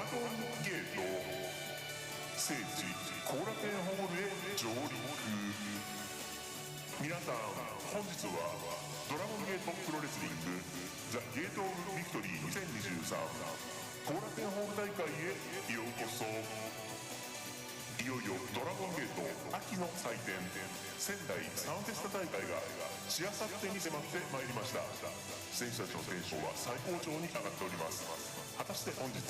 ゴンゲート聖地後楽園ホールへ上陸。皆さん本日はドラゴンゲートプロレスリングザ・ゲート・オブ・ビクトリー2023後楽園ホール大会へようこそ。いよいよドラゴンゲート秋の祭典仙台サンフェスタ大会がしあさってに迫ってまいりました。選手たちのテンションは最高潮に上がっております。果たして本日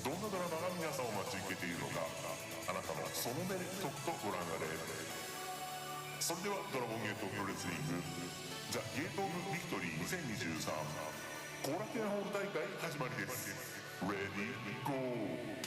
どんなドラマが皆さんを待ち受けているのか、あなたのその目でとくとご覧あれ。それではドラゴンゲートプロレスリングザ・ゲート・オブ・ビクトリー2023後楽園ホール大会始まりです。レディーゴー。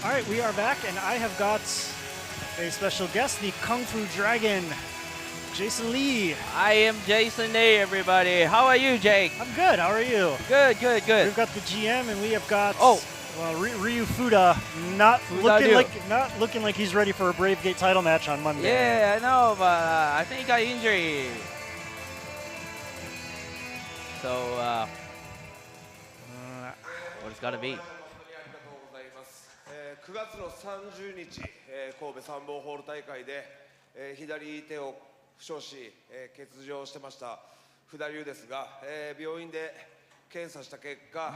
All right, we are back, and I have got a special guest, the Kung Fu Dragon, Jason Lee. I am Jason Lee, everybody. How are you, Jake? I'm good. How are you? Good, good, good. We've got the GM, and we have got Ryu Fuda not looking like he's ready for a Brave Gate title match on Monday. Yeah, I know, but I think he got injury. So, what it's got to be? 9月の30日、神戸参謀ホール大会で、左手を負傷し、欠場してました福田龍ですが、病院で検査した結果、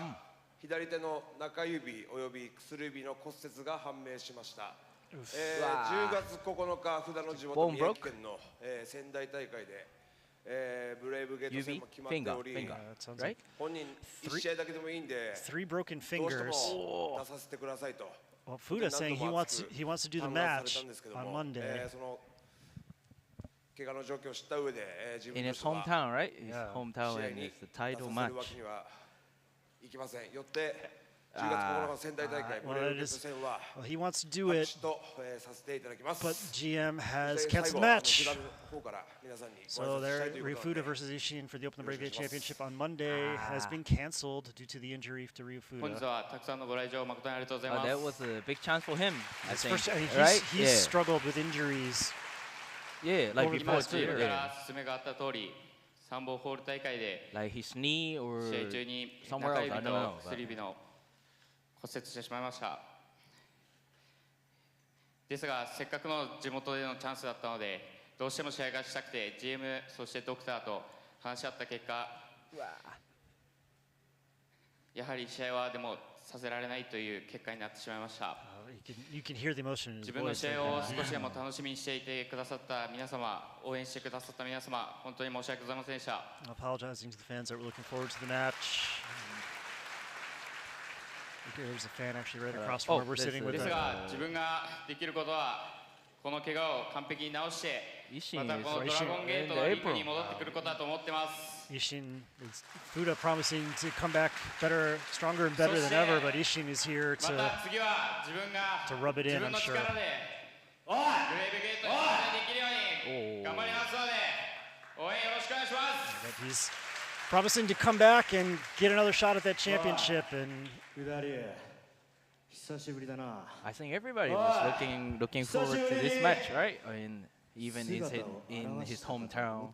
左手の中指および薬指の骨折が判明しました。10月9日、福田の地元宮城県の、仙台大会で、ブレイブゲート戦も決まっており、本人1試合だけでもいいんで、どうしても出させてくださいと。Well, Fuda's saying he wants to do the match on Monday. In his hometown, right? His hometown, and it's the title match. Well, he wants to do it, but GM has canceled the match. So there, Ryu Fuda versus Ishin for the Open Brave Gate Championship on Monday has been canceled due to the injury to Ryu Fuda. That was a big chance for him, I think. Right? He's struggled with injuries. Yeah, like before too. Like his knee or somewhere else, I don't know. 骨折してしまいました。ですがせっかくの地元でのチャンスだったので、どうしても試合がしたくて GM そしてドクターと話し合った結果、やはり試合はでもさせられないという結果になってしまいました。自分の試合を少しでも楽しみにしていてくださった皆様、応援してくださった皆様、本当に申し訳ございませんでした。Apologizing to the fans that were looking forward to the match. There's a fan actually right across from where we're sitting with. ですが自分ができることはこの怪我を完璧に治して、またこのドラゴンゲートのリングに戻ってくることだと思ってます。Ishin is Fuda promising to come back better, stronger and better than ever, but Ishin is here to rub it in, I'm sure. ブレイブゲートにできるように頑張りますので応援よろしくお願いします。promising to come back and get another shot at that championship. And I think everybody was looking forward to this match, right? I mean, even in his hometown.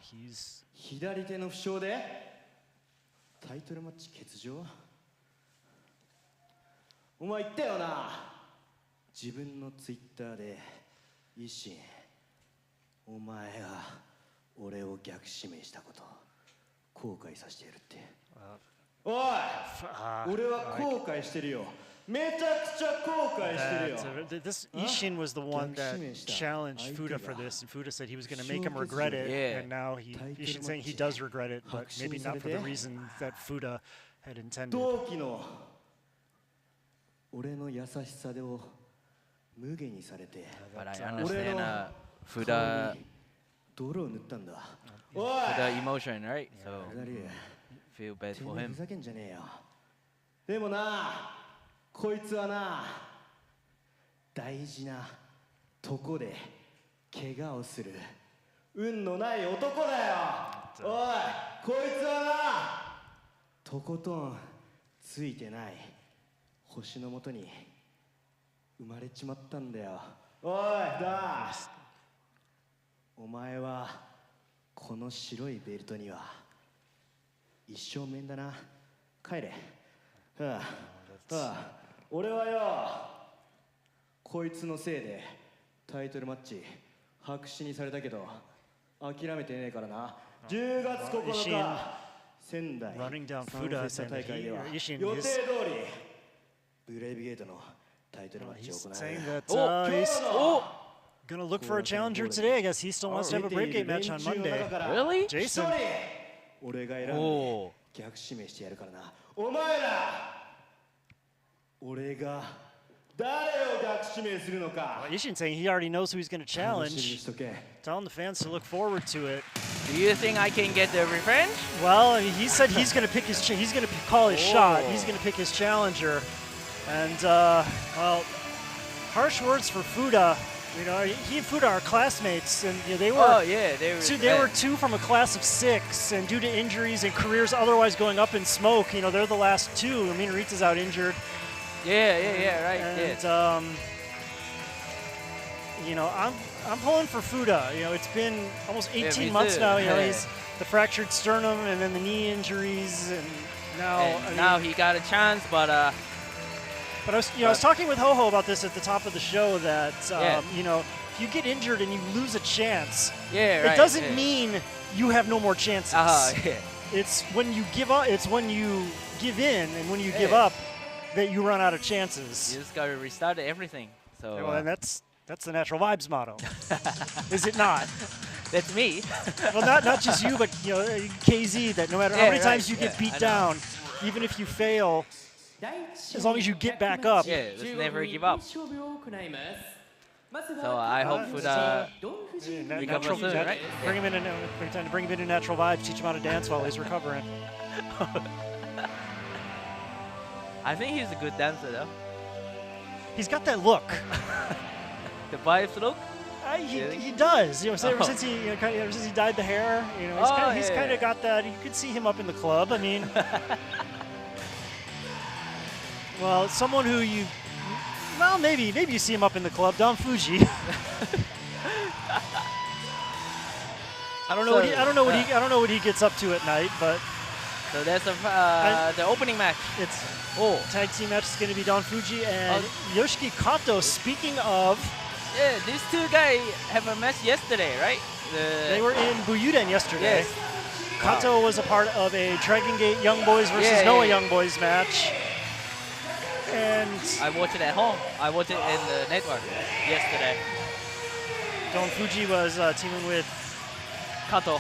He's 左手の負傷でタイトルマッチ欠場。お前言ったよな。自分のツイッターで維新、お前が俺を逆指名したこと後悔させてやるって。おい、俺は後悔してるよ。めちゃくちゃ後悔してるよ。This Ishin was the one that challenged Fuda for this, and Fuda said he was going to make him regret it, and now Ishin's saying he does regret it, but maybe not for the reason that Fuda had intended. 同期の俺の優しさでを無下にされて、 But I understand Fuda 泥を塗ったんだ。 Fuda emotion, right? So feel bad for ふ him. ざけんじゃねえよ。でもな。こいつはな、大事なとこで怪我をする運のない男だよ。おい、こいつはな、とことんついてない星のもとに生まれちまったんだよ。おい、だ、お前はこの白いベルトには一生面だな。帰れ。俺はよ、こいつのせいでタイトルマッチ白紙にされたけど諦めてねえからな。10月9日仙台サンフェスタ大会では予定通りブレイブゲートのタイトルマッチを行う。He's gonna look for a challenger today. I guess he still wants to have a breakgate match on Monday. Really? Jason. 俺が選んで逆指名してやるからな。お前ら俺が誰を逆指名するのか。 Ishin saying he already knows who he's going to challenge. Telling the fans to look forward to it. Do you think I can get the revenge? Well, I mean, he said he's going to pick his. He's going to call his shot. He's going to pick his challenger. And well, harsh words for Fuda. You know, he and Fuda are classmates, and you know, they were. Oh yeah, they were two from a class of 6, and due to injuries and careers otherwise going up in smoke, you know, they're the last two. I mean, Rita's out injured. Yeah, right. And you know, I'm pulling for Fuda. You know, it's been almost 18 months now. You know, he's the fractured sternum and then the knee injuries, and now now he got a chance, but I was talking with Ho about this at the top of the show that you know, if you get injured and you lose a chance, it doesn't mean you have no more chances. It's when you give up. It's when you give in, and when you give up, that you run out of chances. You just gotta restart everything. So well, and that's the Natural Vibes motto, is it not? That's me. Well, not just you, but you know, KZ. That no matter how many times you get beat down, even if you fail, as long as you get back up. Yeah, just never give up. So I hope Fuda recovers soon, right? Bring him in. Time to bring him into Natural Vibes. Teach him how to dance while he's recovering. I think he's a good dancer, though. He's got that look. The vibes look. He does. You know, ever since he dyed the hair, you know, he's kind of got that. You could see him up in the club. I mean, well, someone who maybe you see him up in the club. Don Fujii. I don't know what he gets up to at night, but. So that's the opening match. It's tag team match is going to be Don Fujii and Yoshiki Kato. Speaking of, these two guys have a match yesterday, right? They were in Buyuden yesterday. Yes. Kato was a part of a DragonGate Young Boys versus Noah Young Boys match. And I watched it at home. I watched it in the network yesterday. Don Fujii was teaming with Kato.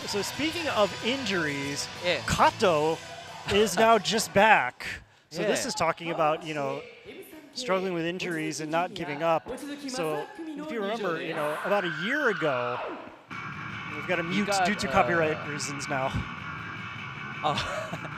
So speaking of injuries, Kato is now just back. So this is talking about, you know, struggling with injuries and not giving up. So if you remember, you know, about a year ago, we've got to mute due to copyright reasons now. Oh.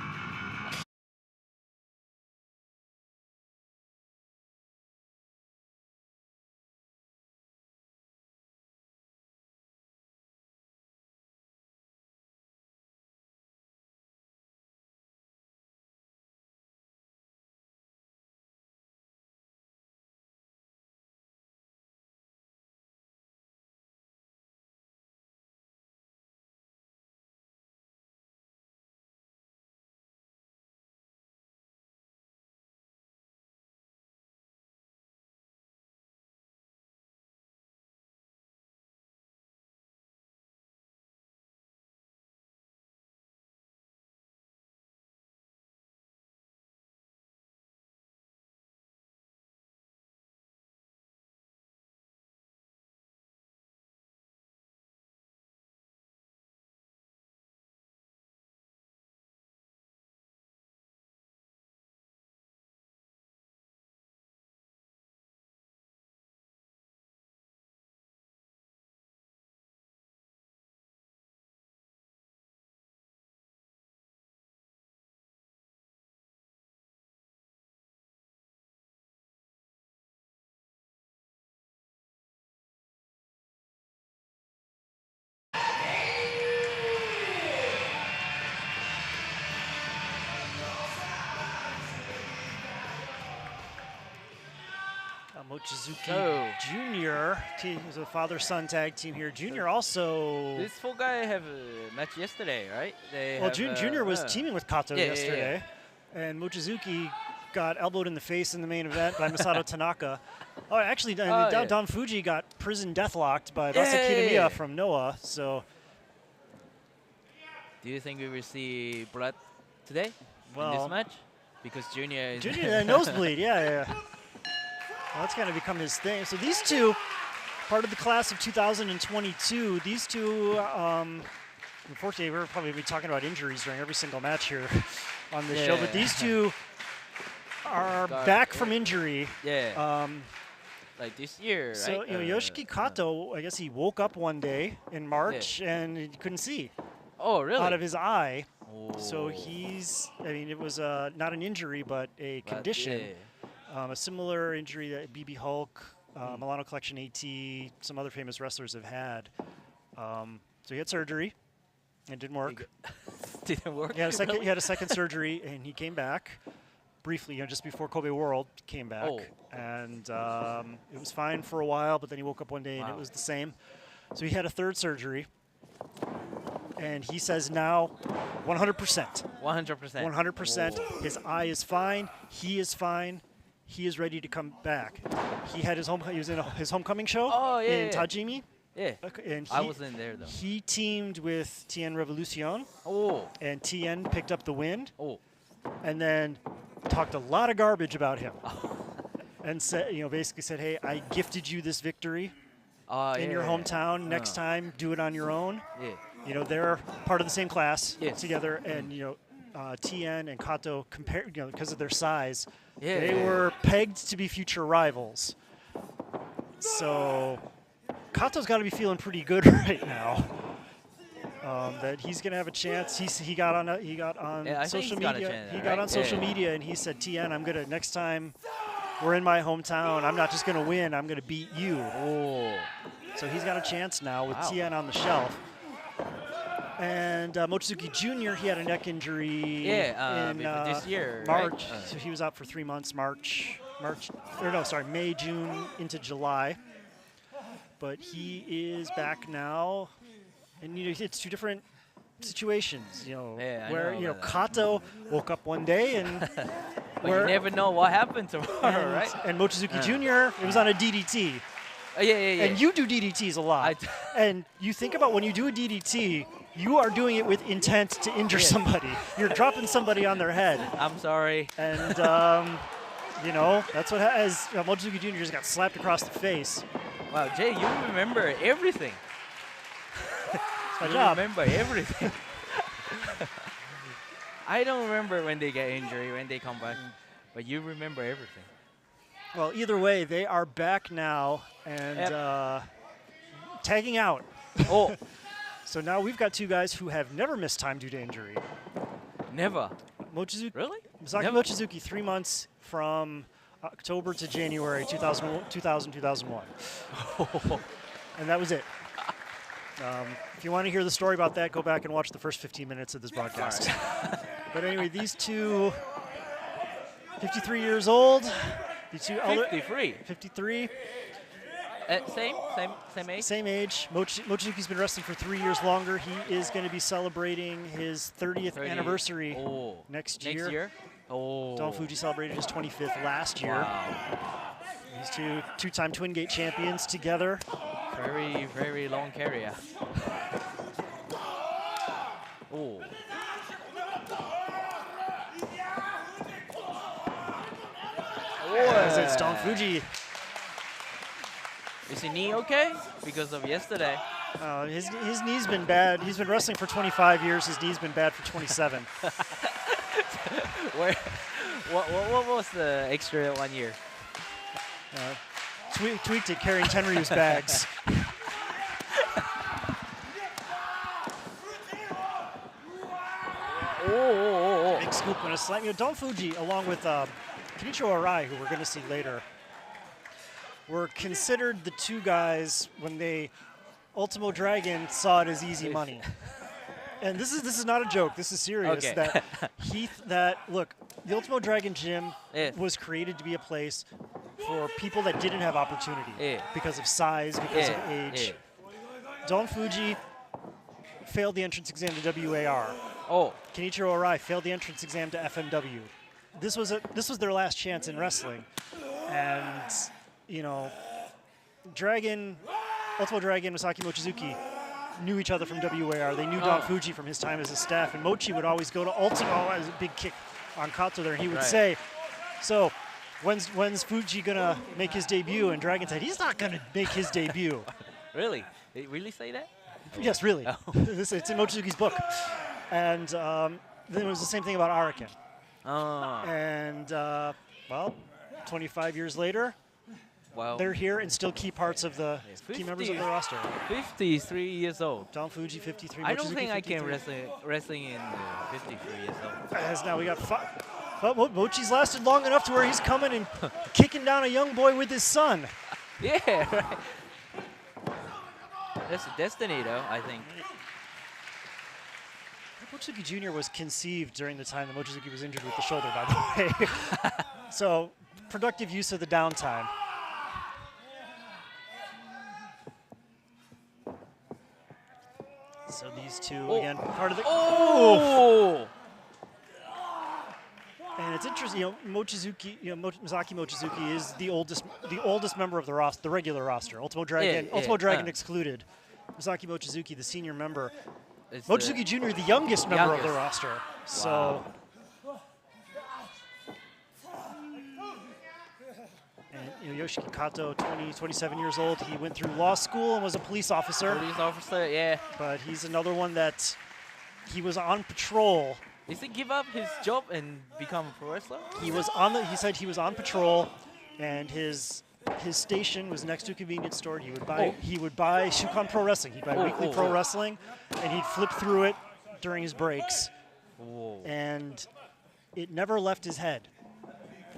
Mochizuki Jr. He's a father-son tag team here. Junior also. This full guy have a match yesterday, right? Junior was teaming with Kato yesterday, and Mochizuki got elbowed in the face in the main event by Masato Tanaka. Oh, actually, Don Fujii got prison deathlocked by Masaaki Kitamiya from Noah. So, do you think we will see blood today in this match? Because Junior is nosebleed, yeah. Well, that's going to become his thing. So these two, part of the class of 2022, these two, unfortunately, we're probably be talking about injuries during every single match here on this show, but these two are back from injury. Like this year, right? So, Yoshiki Kato, I guess he woke up one day in March and he couldn't see. Oh, really? Out of his eye. Oh. So it was not an injury, but a condition. A similar injury that BB Hulk, Milano Collection AT, some other famous wrestlers have had. So he had surgery. It didn't work. Didn't work? He had a second surgery, and he came back briefly, just before Kobe World, came back. Oh. And it was fine for a while, but then he woke up one day, and it was the same. So he had a third surgery. And he says now 100%. 100%. 100%. His eye is fine. He is fine. He is ready to come back. He was in his homecoming show in Tajimi. Yeah. And I wasn't there though. He teamed with Tien Revolucion. Oh. And Tien picked up the win. Oh. And then talked a lot of garbage about him. And said, basically said, "Hey, I gifted you this victory in your hometown. Next time, do it on your own." Yeah. They're part of the same class together, and Tien and Kato compared, because of their size, they were pegged to be future rivals. So Kato's got to be feeling pretty good right now. That he's gonna have a chance. He got on social media. He got on social media and he said, "Tien, next time we're in my hometown, I'm not just gonna win. I'm gonna beat you." Oh. So he's got a chance now with Tien on the shelf. And Mochizuki Jr., he had a neck injury in this year, March. Right? So he was out for 3 months, May, June, into July. But he is back now. And it's two different situations, where Kato woke up one day and you never know what happened tomorrow, right? And Mochizuki Jr., it was on a DDT. And you do DDTs a lot. And you think about when you do a DDT, you are doing it with intent to injure somebody. You're dropping somebody on their head. I'm sorry. And, that's what Mochizuki Jr. just got slapped across the face. Wow, Jay, you remember everything. My job. Remember everything. I don't remember when they get injured, when they come back, but you remember everything. Well, either way, they are back now and tagging out. Oh. So now we've got two guys who have never missed time due to injury. Never. Masaaki really? Mochizuki, 3 months from October to January 2001. And that was it. If you want to hear the story about that, go back and watch the first 15 minutes of this broadcast. But anyway, these two, 53 years old. The two 53. Same age? Same age. Mochizuki's been wrestling for 3 years longer. He is going to be celebrating his 30th anniversary next year. Oh. Don Fujii celebrated his 25th last year. Wow. These two-time Twin Gate champions together. Very, very long career. Oh. As it's Don Fujii. Is his knee okay? Because of yesterday. His knee's been bad. He's been wrestling for 25 years. His knee's been bad for 27. What was the extra 1 year? Tweaked it carrying Tenryu's bags. Oh. Big scoop and a slam. Don Fujii, along with Kenichiro Arai, who we're going to see later, were considered the two guys when they Ultimo Dragon saw it as easy money. And this is not a joke. This is serious. Okay. Look, the Ultimo Dragon gym was created to be a place for people that didn't have opportunity because of size, because of age. Don Fujii failed the entrance exam to WAR. Kenichiro Arai failed the entrance exam to FMW. This was their last chance in wrestling, and you know, Ultimo Dragon, Masaaki Mochizuki knew each other from WAR. They knew Don Fujii from his time as a staff, and Mochi would always go to Ultimo as a big kick on Kato there, and he would say, "So, when's Fujii gonna make his debut?" And Dragon said, "He's not gonna make his debut." Really? Did he really say that? Yes, really. It's in Mochizuki's book. And then it was the same thing about Araken. And, well, 25 years later, they're here and still key parts of the key members of the roster. 53 years old. Don Fujii, 53. I don't Mochizuki, think 53. I can wrestling in 53 years old. As now we got five. But Mochi's lasted long enough to where he's coming and kicking down a young boy with his son. Yeah, right. That's destiny, though, I think. Mochizuki Jr. was conceived during the time that Mochizuki was injured with the shoulder, by the way. So, productive use of the downtime. So these two, again, part of the... And it's interesting, you know, Mochizuki, Masaaki Mochizuki is the oldest member of the roster, the regular roster. Ultimo Dragon excluded. Masaaki Mochizuki, the senior member. Mochizuki Jr., the youngest member of the roster. So, and you know, Yoshiki Kato, 27 years old. He went through law school and was a police officer. Police officer, yeah. But he's another one that he was on patrol. Did he give up his job and become a pro wrestler? He was on the. He said he was on patrol, and his station was next to a convenience store. He would buy Shukan Pro Wrestling. He'd buy Weekly Pro Wrestling, and he'd flip through it during his breaks. And it never left his head.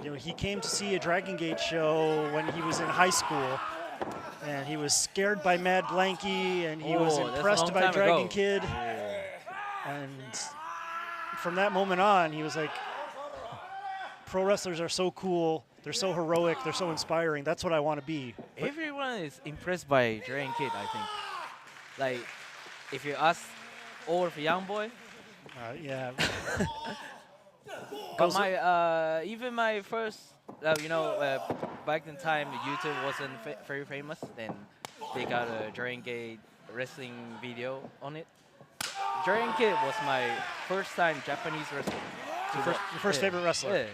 You know, he came to see a DragonGate show when he was in high school, and he was scared by Mad Blanky, and he was impressed by Dragon Kid. And from that moment on, he was like, pro wrestlers are so cool, they're so heroic, they're so inspiring, that's what I want to be. Everyone is impressed by Dragon Kid, I think. Like, if you ask all of the young boy. Yeah. But even my first, back in time, YouTube wasn't very famous, then they got a DragonGate wrestling video on it. Dragon Kid was my first time Japanese wrestler. Your first favorite wrestler? Yeah.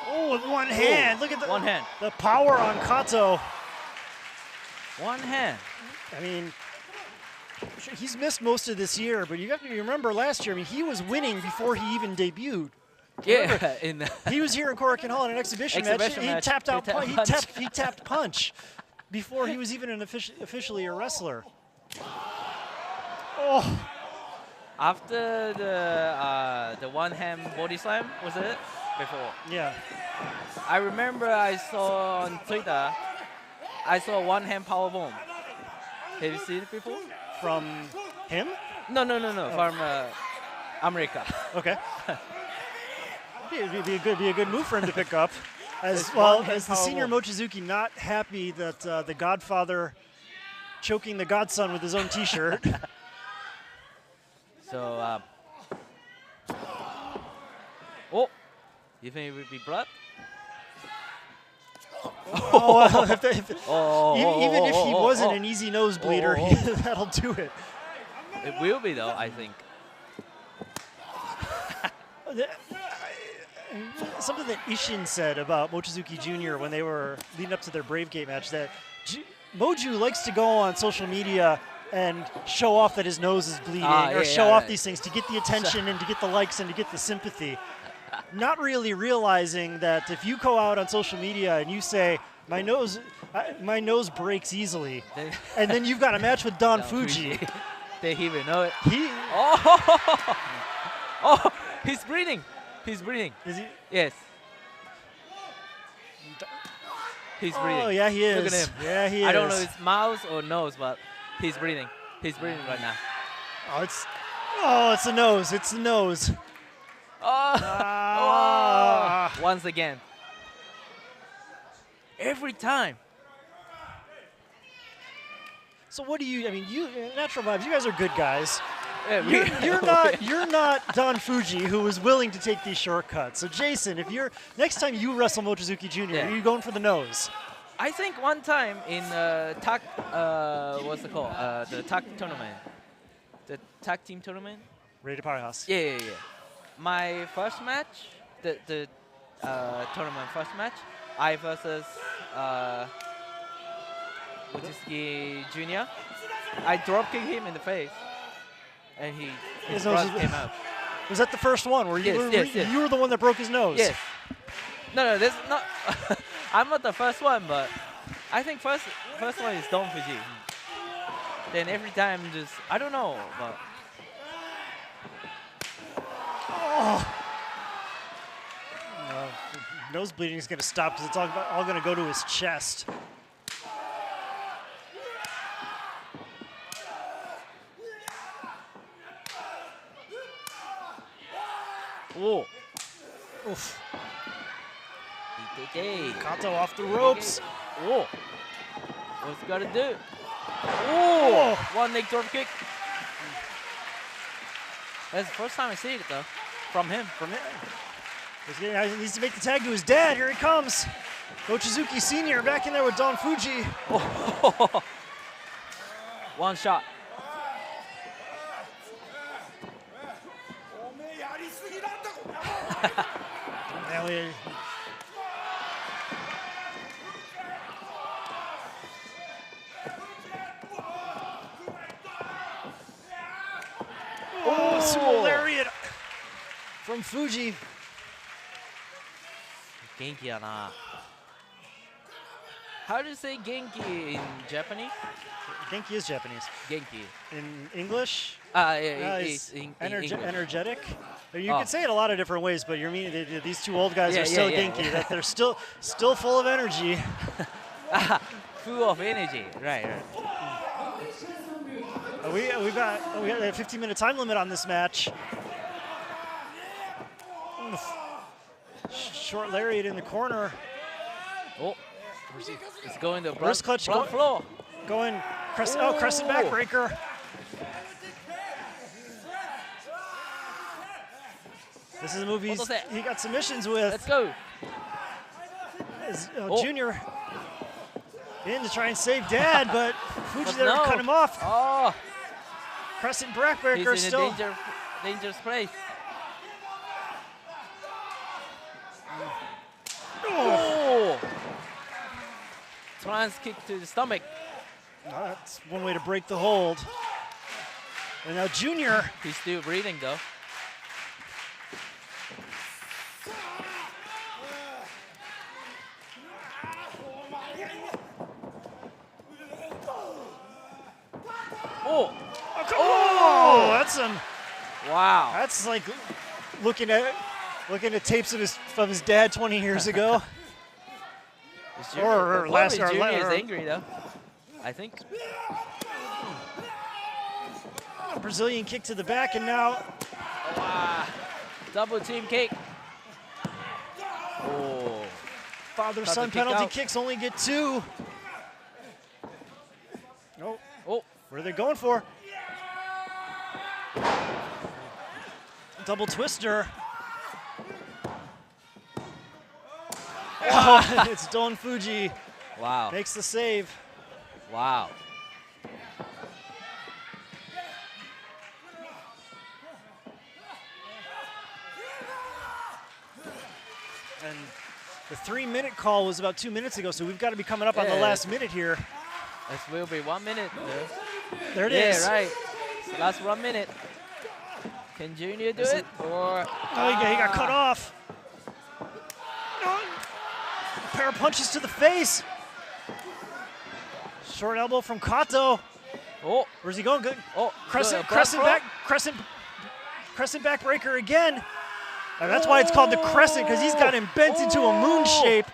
Oh, with one hand. Look at the one hand. The power on Kato. One hand. I mean, he's missed most of this year, but you have to remember last year, I mean, he was winning before he even debuted. Yeah, he was here in Korakuen Hall in an exhibition match. He tapped out. He tapped punch before he was even officially a wrestler. Oh! After the one hand body slam, was it before? Yeah. I remember I saw on Twitter. I saw one hand powerbomb. Have you seen it before? From him? No. From America. Okay. It'd be a good move for him to pick up. As well as the senior Mochizuki, not happy that the Godfather choking the Godson with his own T-shirt. So, you think it would be blood? Even if he wasn't an easy nosebleeder, that'll do it. It will be, though, I think. Something that Ishin said about Mochizuki Jr. when they were leading up to their Brave Gate match, that Moju likes to go on social media and show off that his nose is bleeding, or show off these things to get the attention and to get the likes and to get the sympathy. Not really realizing that if you go out on social media and you say, my nose breaks easily, and then you've got a match with Don Fujii. They even know it. He's breathing. He's breathing. Is he? Yes. He's breathing. Oh, yeah, he is. Look at him. Yeah, he is. I don't know if it's mouth or nose, but he's breathing. He's breathing right now. It's the nose. It's the nose. Once again. Every time. So what do you? I mean, Natural Vibes. You guys are good guys. Yeah, You're not Don Fujii, who was willing to take these shortcuts. So Jason, if you're next time you wrestle Mochizuki Jr., are you going for the nose? I think one time in tag, what's it called? The tag tournament, the tag team tournament. Ready to Powerhouse. Yeah. My first match, the tournament first match, I versus Mochizuki Jr. I drop kicked him in the face, and his blood came out. Was that the first one where you were the one that broke his nose? Yes. No, this not. I'm not the first one, but I think first one is Don Fujii. Then every time just I don't know, but. Nose bleeding is going to stop because it's all going to go to his chest. Oh. Oof. DK. Kato off the ropes. Oh. What's he got to do? Oh. One leg drop kick. That's the first time I see it, though. From him. He needs to make the tag to his dad. Here he comes. Mochizuki Sr. back in there with Don Fujii. Oh. One shot. Sumo lariat from Fujii. Genki ya na. How do you say Genki in Japanese? Genki is Japanese. Genki. In English? It's energetic. You can say it a lot of different ways, but these two old guys are still Genki. That they're still full of energy. Full of energy, right. We got a 15-minute time limit on this match. Short lariat in the corner. Oh, it's going to wrist clutch floor. Going crescent backbreaker. This is a movie he got submissions with. Let's go. Junior in to try and save Dad, but Fujii there to cut him off. Oh. Crescent backbreaker He's in still. a dangerous place. Oh. Trans kick to the stomach. That's one way to break the hold. And now Junior. He's still breathing though. Oh, that's some. Wow. That's like looking at tapes of his dad 20 years ago. Junior is angry though. I think. Brazilian kick to the back, and now. Double team kick. Oh. Father-son penalty kicks only get 2. Oh. What are they going for? Double twister. It's Don Fujii. Wow. Makes the save. Wow. And the 3-minute call was about 2 minutes ago, so we've got to be coming up on the last minute here. This will be 1 minute. There it is. Yeah, right. Last 1 minute. Can Junior do it? Or he got cut off. A pair of punches to the face. Short elbow from Kato. Oh, where's he going? Good. Oh, crescent backbreaker again. And that's why it's called the crescent, because he's got him bent into a moon shape.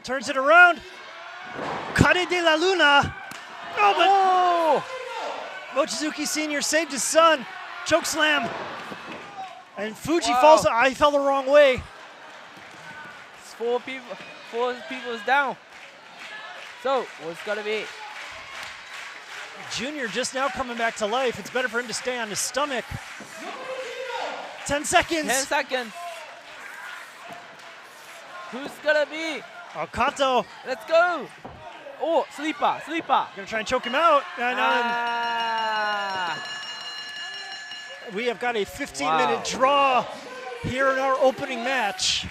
turns it around. Kare de la Luna. Oh, but Mochizuki Sr. saved his son. Choke slam. And Fujii falls. I fell the wrong way. It's four people is down. So what's gonna be? Junior just now coming back to life. It's better for him to stay on his stomach. 10 seconds. 10 seconds. Who's gonna be? Oh, Kato. Let's go. Oh, sleeper. Gonna try and choke him out. And we have got a 15-minute draw here in our opening match.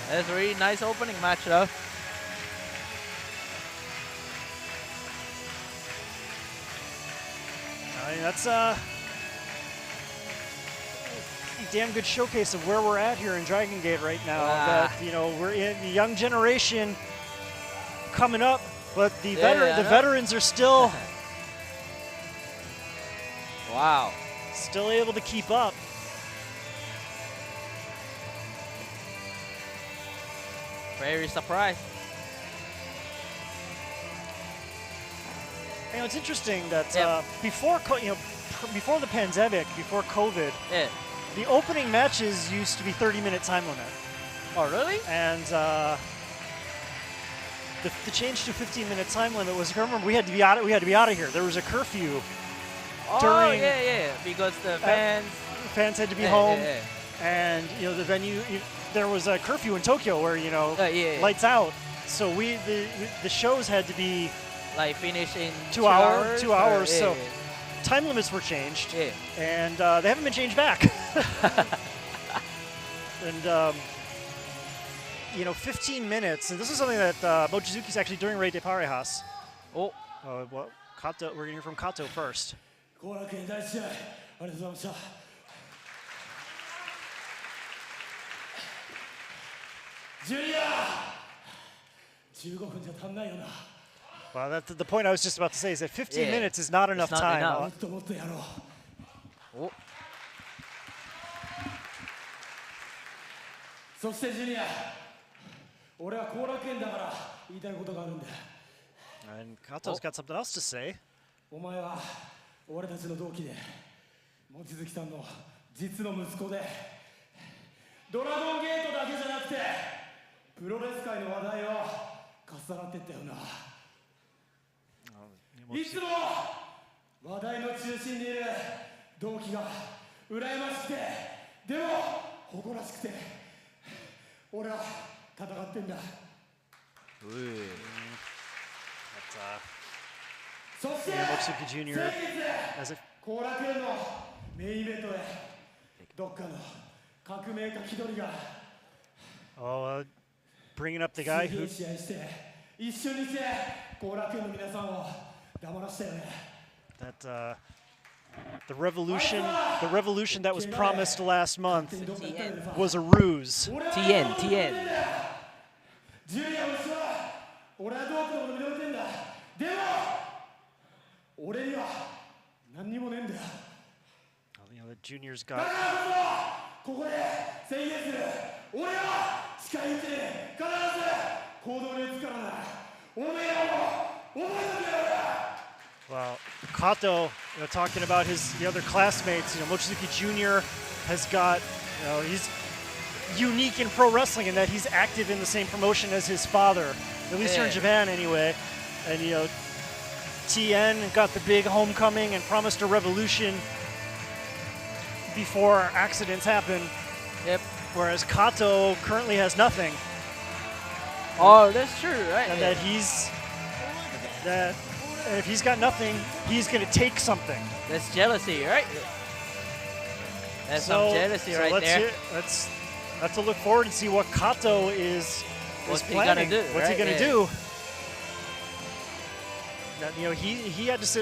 That's a really nice opening match, though. I mean, that's a damn good showcase of where we're at here in Dragon Gate right now. That, you know, we're in the young generation coming up, but the veterans are still still able to keep up. Very surprised. You know, it's interesting that before the pandemic, before COVID, the opening matches used to be 30-minute time limit. Oh, really? And the change to 15-minute time limit was, I remember, we had to be out of here. There was a curfew. During, because the fans had to be home, and you know the venue. There was a curfew in Tokyo where lights out. So the shows had to be like finished in 2 hours. 2 hours. So time limits were changed, and they haven't been changed back. And you know, 15 minutes, and this is something that Mochizuki's actually doing right de Parejas. Well, Kato. We're gonna hear from Kato first. 後楽園第1試合ありがとうございました。ジュニア15分じゃ足んないよな。 Well, that's the point I was just about to say, is that 15 minutes is not enough time. もっともっとやろう。そしてジュニア、俺は後楽園だから言いたいことがあるんだ。 And Kato's got something else to say. お前は俺たちの同期で望月さんの実の息子でドラゴンゲートだけじゃなくてプロレス界の話題をかっさらってったよな。いつも話題の中心にいる同期が羨ましくてでも誇らしくて俺は戦ってんだ。Mochizuki Jr. as a 後楽園のメインイベントでどっかの革命家気取りが bringing up the guy who 試合して一緒にして後楽園の皆さんを黙らせたよね。 that the revolution that was promised last month was a ruse. TN. ジュニアもさ、俺は同期のこと認めてんだ。でも俺には何にもねえんだよ。You know, the juniors got. だからこそここで宣言する。俺は近いうちに必ず行動に移すからな。おめえらも覚えとけよ。 Well, Kato, talking about the other classmates, Mochizuki Jr. has got, he's unique in pro wrestling in that he's active in the same promotion as his father, at least here in Japan anyway. And, TN got the big homecoming and promised a revolution before accidents happen. Yep. Whereas Kato currently has nothing. Oh, that's true, right? And and if he's got nothing, he's going to take something. That's jealousy, right? That's some jealousy right there. Let's have to look forward and see what Kato is planning. What's he gonna do? What's he going to do? He had to sit